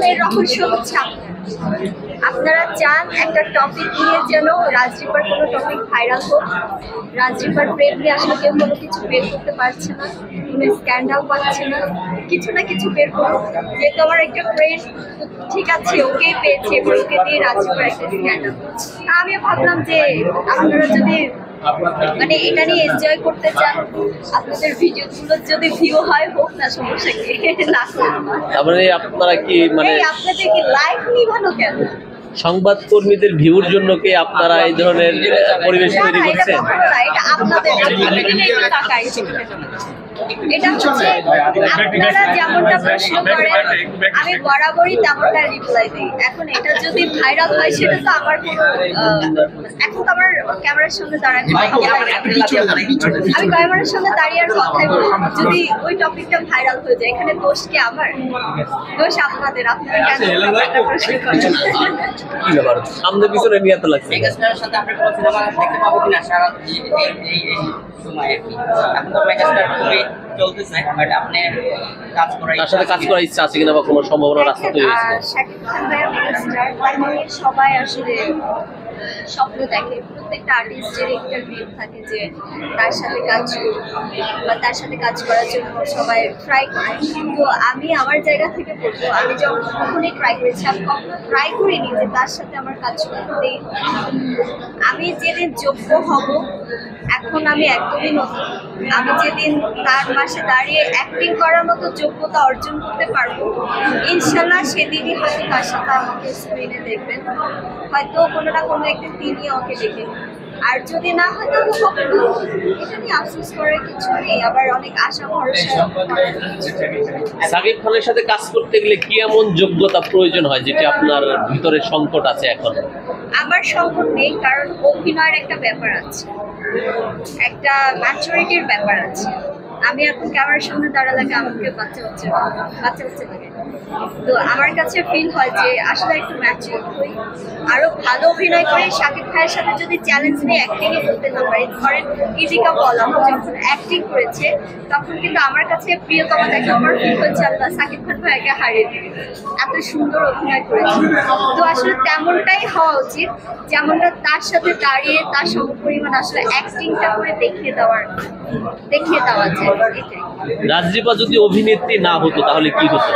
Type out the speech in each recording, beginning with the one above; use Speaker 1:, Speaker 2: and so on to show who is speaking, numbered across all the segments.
Speaker 1: এর রহস্য হচ্ছে আপনারা চান একটা টপিক নিয়ে যেন রাজরিপার কোনো টপিক ভাইরাল হোক। রাজরিপার প্রেম নিয়ে আসলে কেউ কোনো কিছু বের করতে পারছে না, কোনো স্ক্যান্ডাল পাচ্ছে না, কিছু না কিছু বের করুক। যেহেতু আমার একটা ফ্রেন্ড ঠিক আছে ওকেই পেয়েছে, এবার ওকে দিয়ে রাজরিপার একটা স্ক্যান্ডাল। আমি ভাবলাম যে আপনারা যদি মানে এটা নিয়ে এনজয় করতে চান, আপনাদের ভিডিওগুলো যদি ভিউ হয় হোক না, সমস্যা কি না।
Speaker 2: তারপরে আপনারা কি মানে
Speaker 1: আপনাদের কি লাইভ নিভানো কেন?
Speaker 2: সংবাদ কর্মীদের ভিউর জন্য কি আপনারা এই ধরনের পরিবেশ তৈরি করছেন?
Speaker 1: এটা আপনাদের এটা হচ্ছে আপনারা যেমনটা প্রশ্ন করেন আমি বরাবরই তেমনটা রিপ্লাই দিই। এখন এটা যদি ভাইরাল হয় সেটা তো আমার এখন তো আমার ক্যামেরার সামনে দাঁড়ায় আমি ক্যামেরার সামনে দাঁড়িয়ে আর কথাই বলবো। যদি ওই টপিকটা ভাইরাল হয়ে যায় এখানে দোষ কি আমার? দোষ আপনাদের। আপনারা কেন প্রশ্ন করেন?
Speaker 2: কি ব্যাপার সামনে পিছনে নিয়ে এত লাগছে?
Speaker 3: মেগাস্টারের সাথে আপনি কোনো সিনেমা দেখতে পাবো কিনা সারা এই সময় আর কি? এখন তো মেগাস্টার খুবই চলতেছে, বাট আপনি কাজ করার
Speaker 2: তার সাথে কাজ করার ইচ্ছা আছে কিনা বা কোনো সম্ভাবনা রাস্তা তৈরি হয়েছে?
Speaker 1: শাকিব খান ভাইয়া মেগাস্টার, তাকে সবাই আসলে স্বপ্ন দেখে। প্রত্যেকটা আর্টিস্টের একটা ড্রিম থাকে যে তার সাথে কাজ করব বা তার সাথে কাজ করার জন্য সবাই ট্রাই করে। তো আমি আমার জায়গা থেকে বলবো, আমি যখন কখনোই ট্রাই করেছি, আমি কখনো ট্রাই করিনি যে তার সাথে আমার কাজ করতে। আমি যেদিন যোগ্য হব, এখন আমি একদমই নতুন, আমি যেদিন তার পাশে দাঁড়িয়ে অ্যাক্টিং করার মতো যোগ্যতা অর্জন করতে পারবো, ইনশাল্লাহ সেদিনই হয়তো তার সাথে আমাকে স্ক্রিনে দেখবেন। হয়তো কোনো না কোনো একদিন তিনি ওকে দেখেন, আর যদি না হয় তাহলে হবে না। এটা নিয়ে আফসোস করার কিছু নেই, আবার অনেক আশা ভরসা।
Speaker 2: সাকিব খানের সাথে কাজ করতে গেলে কি এমন যোগ্যতা প্রয়োজন হয় যেটা আপনার ভিতরে সংকট আছে এখন?
Speaker 1: আমার সংকট নেই, কারণ অভিনয়ের একটা ব্যাপার আছে, একটা ম্যাচুরিটির ব্যাপার আছে। আমি এখন ক্যামেরার সামনে দাঁড়ালে আমাকে বাচ্চা লাগে। তো আমার কাছে ফিল হয় যে আসলে একটু ম্যাচিউর হই, আরো ভালো অভিনয় করি। শাকিব ভাইয়ের সাথে যদি চ্যালেঞ্জ নিয়ে অ্যাক্টিংয়ে করতে না পারি, ধরেন ইজিকা বললাম যখন অ্যাক্টিং করেছে তখন কিন্তু আমার কাছে প্রিয়তমা দেখে আমার ফিল হচ্ছে আল্লাহ শাকিব খান ভাইকে হারিয়ে দিবে, এত সুন্দর অভিনয় করেছে। তো আসলে তেমনটাই হওয়া উচিত, যেমনটা তার সাথে দাঁড়িয়ে তার সমপরিমাণ আসলে অ্যাক্টিংটা করে দেখিয়ে দেওয়া যায়।
Speaker 2: রাজরিপা যদি অভিনেত্রী না হতো তাহলে কি হতো?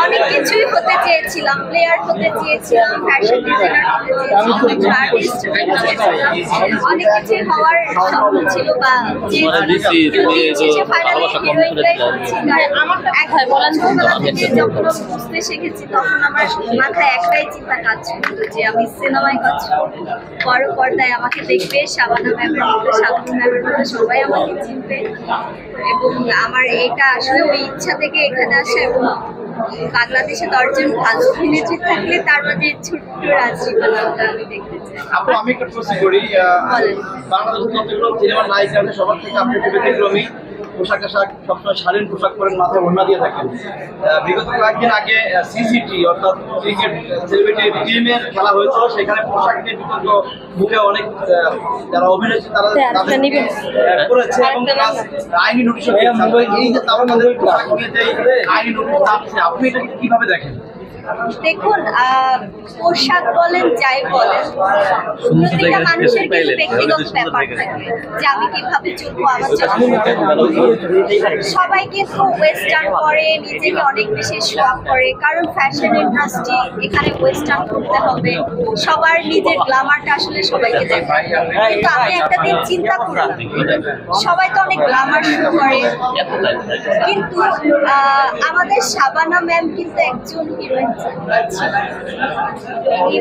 Speaker 1: অনেক কিছুই হতে চেয়েছিলাম, প্লেয়ার হতে চেয়েছিলাম, ফ্যাশন ডিজাইনার হতে চেয়েছিলাম, আর্টিস্ট হতে চেয়েছিলাম, অনেক কিছুই হওয়ার স্বপ্ন ছিল। বা যখন বুঝতে শিখেছি তখন আমার মাথায় একটাই চিন্তা কাজ করতো যে আমি সিনেমায় কাজ করবো, বড় পর্দায় আমাকে দেখবে, শাবানা ম্যামের মতো, শাবানা ম্যামের মতো সবাই আমাকে চিনবে। এবং আমার এটা আসলে ওই ইচ্ছা থেকে এখানে আসে। এবং বাংলাদেশে 10 জন ভালো অভিনেত্রী থাকলে তার মাঝে ছোট্ট রাজরিপা নামটা আমি দেখতে চাই।
Speaker 4: আমি একটা প্রশ্ন করি, বাংলাদেশের যতগুলো সিনেমার নায়িকা আছে সবার থেকে আপনি একটু ব্যতিক্রমী, পোশাক আশাক সবসময় শালীন পোশাক পরেন, মাথায় ওড়না দিয়ে থাকেন। বিগত কয়েকদিন আগে সিসিটি অর্থাৎ ক্রিকেট সেলিব্রিটি টিমের খেলা হয়েছিল, সেখানে পোশাক নিয়ে বিতর্ক মুখে অনেক যারা অভিনেত্রী তারা করেছে এবং আইনি নোটিশ। এই যে তারা পোশাক নিয়ে যে আইনি নোটিশ আসছে, আপনি এটা কিভাবে দেখেন?
Speaker 1: দেখুন, পোশাক বলেন যাই বলেন, প্রতিটা মানুষের কিন্তু ব্যক্তিগত ব্যাপার থাকে যে আমি কিভাবে চলবো, আমার সবাই কিন্তু ওয়েস্টার্ন করে, নিজেকে অনেক বেশি শখ করে, কারণ ফ্যাশন ইন্ডাস্ট্রি, এখানে ওয়েস্টার্ন করতে হবে, সবার নিজের গ্ল্যামারটা আসলে সবাইকে দেখায়। কিন্তু আমি একটা দিন চিন্তা করি, সবাই তো অনেক গ্ল্যামার শো করে, কিন্তু আমাদের শাবানা ম্যাম কিন্তু একজন হিরোইন,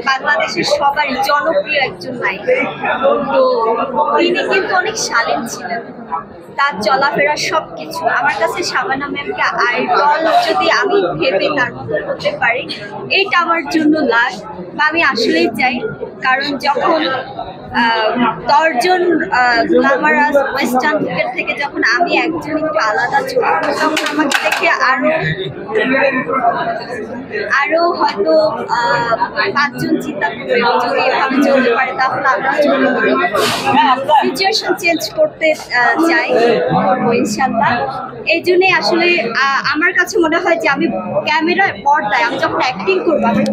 Speaker 1: বাংলাদেশের সবারই জনপ্রিয় একজন নায়িকা। তো তিনি কিন্তু অনেক শালীন ছিলেন, তার চলাফেরা সবকিছু। আমার কাছে শাবানা ম্যামকে আইডল যদি আমি ভেবে তার মতো করতে পারি, এইটা আমার জন্য লাভ, বা আমি আসলেই চাই। কারণ যখন দশজন গ্ল্যামারাস ওয়েস্টার্ন লুকের থেকে যখন আমি একজন একটু আলাদা চলি তখন আমাকে দেখে আরো হয়তো 5 জন চিন্তা করবে যদি এভাবে চলতে পারে তাহলে আমরা সিচুয়েশন চেঞ্জ করতে চাই করবো ইনশাল্লাহ। এই জন্যে আসলে আমার কাছে মনে হয় যে আমি ক্যামেরার পর্দায় আমি যখন অ্যাক্টিং করবো আমার